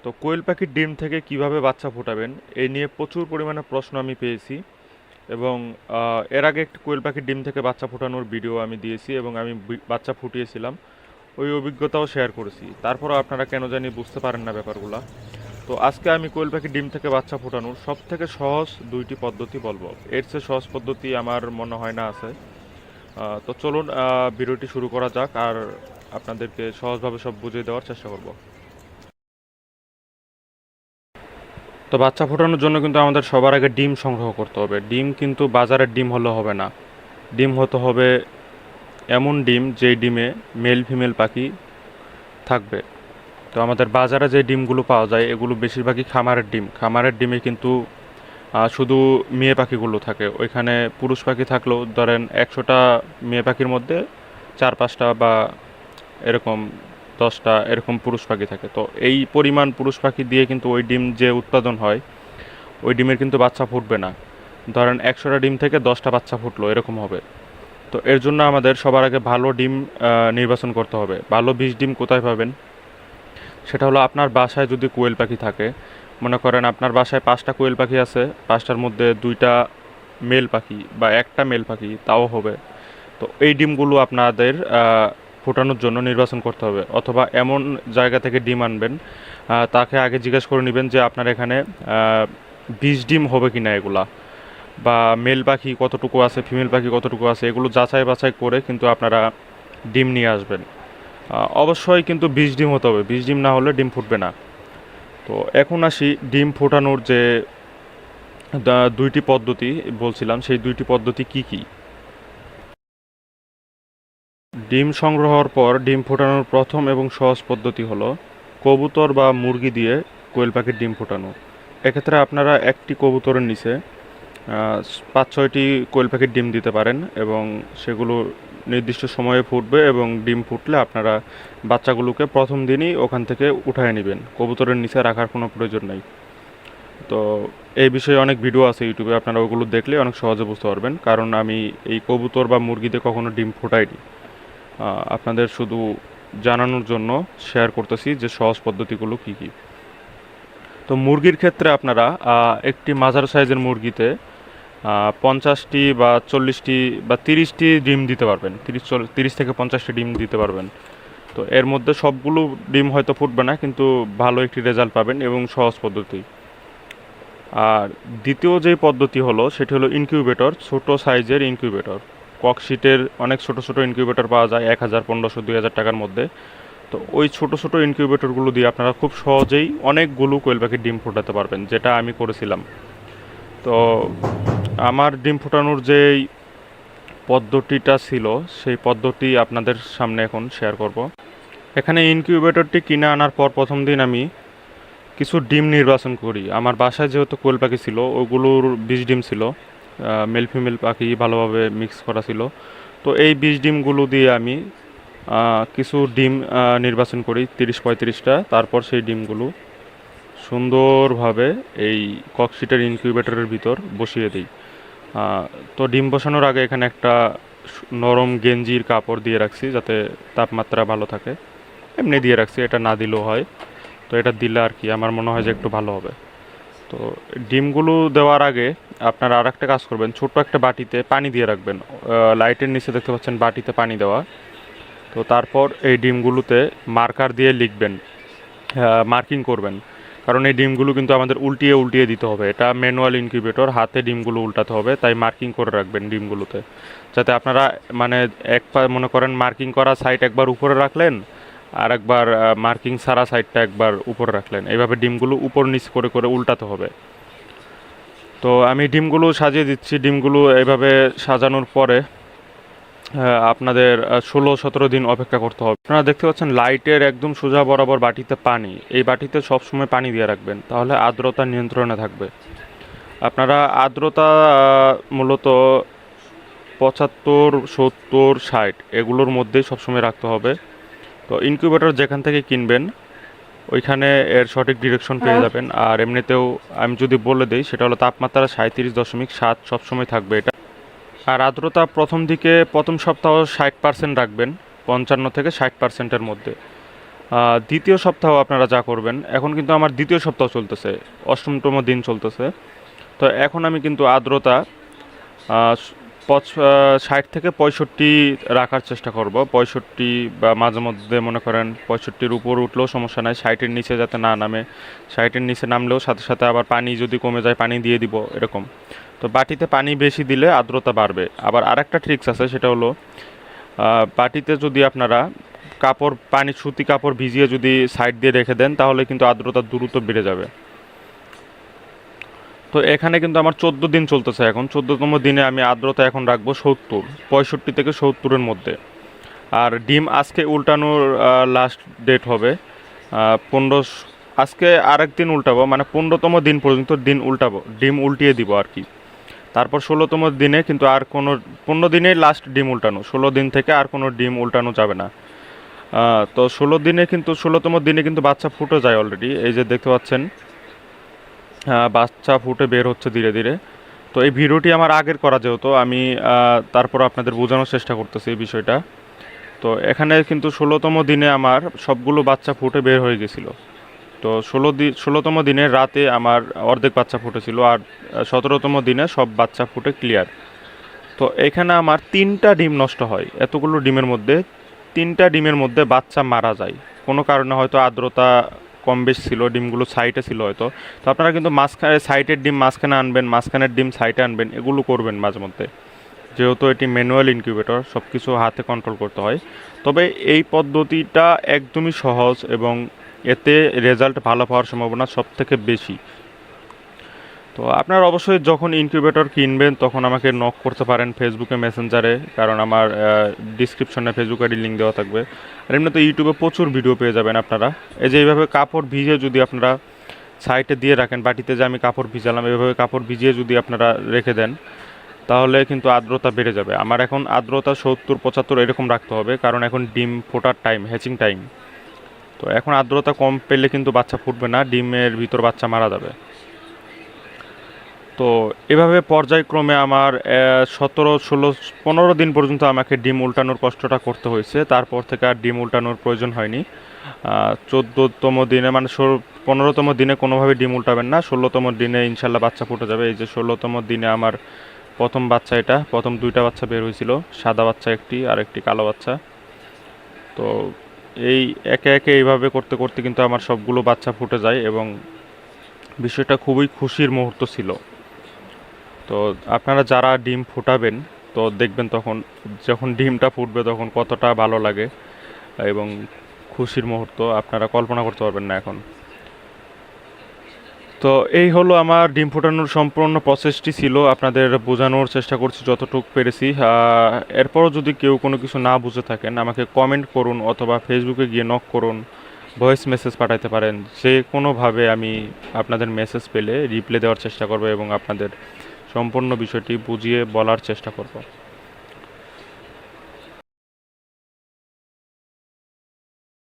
তো কোয়েল পাখির ডিম থেকে কিভাবে বাচ্চা ফোটাবেন এই নিয়ে প্রচুর পরিমাণে প্রশ্ন আমি পেয়েছি এবং এর আগে একটি কোয়েল পাখির ডিম থেকে বাচ্চা ফোটানোর ভিডিও আমি দিয়েছি এবং আমি বাচ্চা ফুটিয়েছিলাম। ওই অভিজ্ঞতাও শেয়ার করেছি, তারপরও আপনারা কেন জানি বুঝতে পারেন না ব্যাপারগুলো। তো আজকে আমি কোয়েল পাখির ডিম থেকে বাচ্চা ফোটানোর সব থেকে সহজ দুইটি পদ্ধতি বলবো। এর চেয়ে সহজ পদ্ধতি আমার মনে হয় না আছে। তো চলুন ভিডিওটি শুরু করা যাক, আর আপনাদেরকে সহজভাবে সব বুঝিয়ে দেওয়ার চেষ্টা করব। তো বাচ্চা ফোটানোর জন্য কিন্তু আমাদের সবার আগে ডিম সংগ্রহ করতে হবে। ডিম কিন্তু বাজারের ডিম হলে হবে না, ডিম হতে হবে এমন ডিম যেই ডিমে মেল ফিমেল পাখি থাকবে। তো আমাদের বাজারে যে ডিমগুলো পাওয়া যায় এগুলো বেশিরভাগই খামারের ডিম। খামারের ডিমে কিন্তু শুধু মেয়ে পাখিগুলো থাকে, ওইখানে পুরুষ পাখি থাকলেও ধরেন 100টা মেয়ে পাখির মধ্যে 4-5টা বা এরকম 10টা এরকম পুরুষ পাখি থাকে। তো এই পরিমাণ পুরুষ পাখি দিয়ে কিন্তু ওই ডিম যে উৎপাদন হয় ওই ডিমের কিন্তু বাচ্চা ফুটবে না। ধরেন 100টা ডিম থেকে 10টা বাচ্চা ফুটলো এরকম হবে। তো এর জন্য আমাদের সবার আগে ভালো ডিম নির্বাচন করতে হবে। ভালো বীজ ডিম কোথায় পাবেন? সেটা হলো আপনার বাসায় যদি কোয়েল পাখি থাকে, মনে করেন আপনার বাসায় 5টা কোয়েল পাখি আছে, 5টার মধ্যে 2টা মেল পাখি বা একটা মেল পাখি তাও হবে। তো এই ডিমগুলো আপনাদের ফোটানোর জন্য নির্বাচন করতে হবে, অথবা এমন জায়গা থেকে ডিম আনবেন, তাকে আগে জিজ্ঞেস করে নেবেন যে আপনার এখানে বীজ ডিম হবে কি না এগুলা, বা মেল পাখি কতটুকু আছে ফিমেল পাখি কতটুকু আছে, এগুলো যাচাই বাছাই করে কিন্তু আপনারা ডিম নিয়ে আসবেন। অবশ্যই কিন্তু বীজ ডিম হতে হবে, বীজ ডিম না হলে ডিম ফুটবে না। তো এখন আসি ডিম ফোটানোর যে দুইটি পদ্ধতি বলছিলাম, সেই দুইটি পদ্ধতি কি কি। ডিম সংগ্রহের পর ডিম ফোটানোর প্রথম এবং সহজ পদ্ধতি হলো কবুতর বা মুরগি দিয়ে কোয়েল পাখির ডিম ফোটানো। এক্ষেত্রে আপনারা একটি কবুতরের নিচে 5-6টি কোয়েল পাখির ডিম দিতে পারেন এবং সেগুলো নির্দিষ্ট সময়ে ফুটবে, এবং ডিম ফুটলে আপনারা বাচ্চাগুলোকে প্রথম দিনই ওখান থেকে উঠায় নেবেন, কবুতরের নিচে রাখার কোনো প্রয়োজন নেই। তো এই বিষয়ে অনেক ভিডিও আছে ইউটিউবে, আপনারা ওগুলো দেখলে অনেক সহজে বুঝতে পারবেন, কারণ আমি এই কবুতর বা মুরগিতে কখনো ডিম ফোটাইনি। আপনাদের শুধু জানানোর জন্য শেয়ার করতেছি যে সহজ পদ্ধতিগুলো কি কি। তো মুরগির ক্ষেত্রে আপনারা একটি মাঝারি সাইজের মুরগিতে 50টি বা 40টি বা 30টি ডিম দিতে পারবেন, 30 থেকে 50টি ডিম দিতে পারবেন। তো এর মধ্যে সবগুলো ডিম হয়তো ফুটবে না, কিন্তু ভালো একটি রেজাল্ট পাবেন এবং সহজ পদ্ধতি। আর দ্বিতীয় যে পদ্ধতি হলো সেটি হলো ইনকিউবেটর, ছোট সাইজের ইনকিউবেটর। ককশিটের অনেক ছোট ছোট ইনকিউবেটর পাওয়া যায় 1000, 1500, 2000 টাকার মধ্যে। তো ওই ছোট ছোট ইনকিউবেটরগুলো দিয়ে আপনারা খুব সহজেই অনেকগুলো কোয়েল পাখির ডিম ফোটাতে পারবেন, যেটা আমি করেছিলাম। তো আমার ডিম ফোটানোর যেই পদ্ধতিটা ছিল সেই পদ্ধতি আপনাদের সামনে এখন শেয়ার করব। এখানে ইনকিউবেটরটি কিনে আনার পর প্রথম দিন আমি কিছু ডিম নির্বাচন করি। আমার বাসায় যেহেতু কোয়েল পাখি ছিল ওগুলোর বীজ ডিম ছিল, মেল ফিমেল পাখি ভালোভাবে মিক্স করা ছিল। তো এই বীজ ডিমগুলো দিয়ে আমি কিছু ডিম নির্বাচন করি 30-35টা। তারপর সেই ডিমগুলো সুন্দরভাবে এই ককশিটের ইনকিউবেটরের ভিতর বসিয়ে দিই। তো ডিম বসানোর আগে এখানে একটা নরম গেঞ্জির কাপড় দিয়ে রাখছি যাতে তাপমাত্রা ভালো থাকে। এমনি দিয়ে রাখছি, এটা না দিলেও হয়। তো এটা দিলে আর কি আমার মনে হয় যে একটু ভালো হবে। তো ডিমগুলো দেওয়ার আগে আপনারা আর একটা কাজ করবেন, ছোট্ট একটা বাটিতে পানি দিয়ে রাখবেন। লাইটের নিচে দেখতে পাচ্ছেন বাটিতে পানি দেওয়া। তো তারপর এই ডিমগুলোতে মার্কার দিয়ে লিখবেন, মার্কিং করবেন, কারণ এই ডিমগুলো কিন্তু আমাদের উল্টিয়ে উল্টিয়ে দিতে হবে। এটা ম্যানুয়াল ইনকিউবেটর, হাতে ডিমগুলো উল্টাতে হবে, তাই মার্কিং করে রাখবেন ডিমগুলোতে, যাতে আপনারা মানে মনে করেন মার্কিং করা সাইড একবার উপরে রাখলেন, আর একবার মার্কিং ছাড়া সাইডটা একবার উপরে রাখলেন, এইভাবে ডিমগুলো উপর নিচ করে করে উল্টাতে হবে। তো আমি ডিমগুলো সাজিয়ে দিচ্ছি। ডিমগুলো এইভাবে সাজানোর পরে আপনাদের 16-17 দিন অপেক্ষা করতে হবে। আপনারা দেখতে পাচ্ছেন লাইটের একদম সোজা বরাবর বাটিতে পানি, এই বাটিতে সবসময় পানি দিয়ে রাখবেন, তাহলে আর্দ্রতা নিয়ন্ত্রণে থাকবে। আপনারা আর্দ্রতা মূলত 75, 70, 60 এগুলোর মধ্যেই সবসময় রাখতে হবে। তো ইনকিউবেটর যেখান থেকে কিনবেন ওইখানে এর সঠিক ডিরেকশন পেয়ে যাবেন। আর এমনিতেও আমি যদি বলে দিই, সেটা হলো তাপমাত্রা 37.7 সবসময় থাকবে এটা। আর আর্দ্রতা প্রথম দিকে প্রথম সপ্তাহ 60% রাখবেন, 55 থেকে 60%-এর মধ্যে। দ্বিতীয় সপ্তাহ আপনারা যা করবেন, এখন কিন্তু আমার দ্বিতীয় সপ্তাহ চলতেছে, অষ্টমতম দিন চলতেছে। তো এখন আমি কিন্তু আর্দ্রতা 60 থেকে 65 রাখার চেষ্টা করব। 65 বা মাঝে মধ্যে মনে করেন 65-র উপর উঠলেও সমস্যা নাই, 60-এর নিচে যাতে না নামে। 60-এর নিচে নামলেও সাথে সাথে আবার পানি যদি কমে যায় পানি দিয়ে দিব এরকম। তো বাটিতে পানি বেশি দিলে আর্দ্রতা বাড়বে। আবার আরেকটা ট্রিক্স আছে, সেটা হলো বাটিতে যদি আপনারা সুতি কাপড় ভিজিয়ে যদি সাইড দিয়ে রেখে দেন, তাহলে কিন্তু আর্দ্রতা দ্রুত বেড়ে যাবে। তো এখানে কিন্তু আমার 14 দিন চলতেছে, এখন 14তম দিনে আমি আর্দ্রতা এখন রাখবো 70, 65 থেকে 70-এর মধ্যে। আর ডিম আজকে উল্টানোর লাস্ট ডেট হবে 15। আজকে আরেকদিন উল্টাবো, মানে 15তম দিন পর্যন্ত ডিম উল্টিয়ে দিব আর কি। তারপর 16তম দিনে কিন্তু আর কোনো, 15 দিনে লাস্ট ডিম উল্টানো, 16 দিন থেকে আর কোনো ডিম উল্টানো যাবে না। তো 16তম দিনে কিন্তু বাচ্চা ফুটে যায় অলরেডি, এই যে দেখতে পাচ্ছেন বাচ্চা ফুটে বের হচ্ছে ধীরে ধীরে। তো এই ভিডিওটি আমার আগের করা, যেহেতু আমি তারপর আপনাদের বোঝানোর চেষ্টা করতেছি এই বিষয়টা। তো এখানে কিন্তু 16তম দিনে আমার সবগুলো বাচ্চা ফুটে বের হয়ে গেছিলো। তো 16তম দিনের রাতে আমার অর্ধেক বাচ্চা ফুটেছিল, আর 17তম দিনে সব বাচ্চা ফুটে ক্লিয়ার। তো এখানে আমার 3টা ডিম নষ্ট হয়, এতগুলো ডিমের মধ্যে 3টা ডিমের মধ্যে বাচ্চা মারা যায় কোনো কারণে, হয়তো আর্দ্রতা কম বেশ ছিল, ডিমগুলো সাইডে ছিল হয়তো। তো আপনারা কিন্তু মাঝখানে সাইডের ডিম মাঝখানে আনবেন, মাঝখানের ডিম সাইডে আনবেন, এগুলো করবেন মাঝে মধ্যে, যেহেতু এটি ম্যানুয়াল ইনকিউবেটর, সব কিছু হাতে কন্ট্রোল করতে হয়। তবে এই পদ্ধতিটা একদমই সহজ এবং এতে রেজাল্ট ভালো পাওয়ার সম্ভাবনা সব থেকে বেশি। তো আপনারা অবশ্যই যখন ইনকিউবেটর কিনবেন তখন আমাকে নক করতে পারেন ফেসবুকে মেসেঞ্জারে, কারণ আমার ডিসক্রিপশনে ফেসবুক আইডি লিঙ্ক দেওয়া থাকবে। আর এমনিতে ইউটিউবে প্রচুর ভিডিও পেয়ে যাবেন আপনারা। এই যে এইভাবে কাপড় ভিজে যদি আপনারা সাইডে দিয়ে রাখেন, বাটিতে যে আমি কাপড় ভিজালাম, এইভাবে কাপড় ভিজিয়ে যদি আপনারা রেখে দেন, তাহলে কিন্তু আর্দ্রতা বেড়ে যাবে। আমার এখন আর্দ্রতা 70-75 এরকম রাখতে হবে, কারণ এখন ডিম ফোটার টাইম, হ্যাচিং টাইম। তো এখন আর্দ্রতা কম পেলে কিন্তু বাচ্চা ফুটবে না, ডিমের ভিতর বাচ্চা মারা যাবে। তো এভাবে পর্যায়ক্রমে আমার 17, 16, 15 দিন পর্যন্ত আমাকে ডিম উল্টানোর কষ্টটা করতে হয়েছে। তারপর থেকে আর ডিম উল্টানোর প্রয়োজন হয়নি। 14তম দিনে, মানে 15তম দিনে কোনোভাবে ডিম উল্টাবেন না, 16তম দিনে ইনশাল্লাহ বাচ্চা ফুটে যাবে। এই যে 16তম দিনে আমার প্রথম বাচ্চা, এটা প্রথম 2টা বাচ্চা বের হয়েছিল, সাদা বাচ্চা একটি আর একটি কালো বাচ্চা। তো এই একে একে এইভাবে করতে করতে কিন্তু আমার সবগুলো বাচ্চা ফুটে যায় এবং বিষয়টা খুবই খুশির মুহূর্ত ছিল। তো আপনারা যারা ডিম ফোটাবেন, তো দেখবেন তখন যখন ডিমটা ফুটবে তখন কতটা ভালো লাগে এবং খুশির মুহূর্ত আপনারা কল্পনা করতে পারবেন না এখন। তো এই হলো আমার ডিম ফোটানোর সম্পূর্ণ প্রসেসটি ছিল, আপনাদের বোঝানোর চেষ্টা করছি যতটুকু পেরেছি। এরপরও যদি কেউ কোনো কিছু না বুঝে থাকেন, আমাকে কমেন্ট করুন অথবা ফেসবুকে গিয়ে নক করুন, ভয়েস মেসেজ পাঠাতে পারেন। যে কোনোভাবে আমি আপনাদের মেসেজ পেলে রিপ্লাই দেওয়ার চেষ্টা করব এবং আপনাদের সম্পূর্ণ বিষয়টি বুঝিয়ে বলার চেষ্টা করব।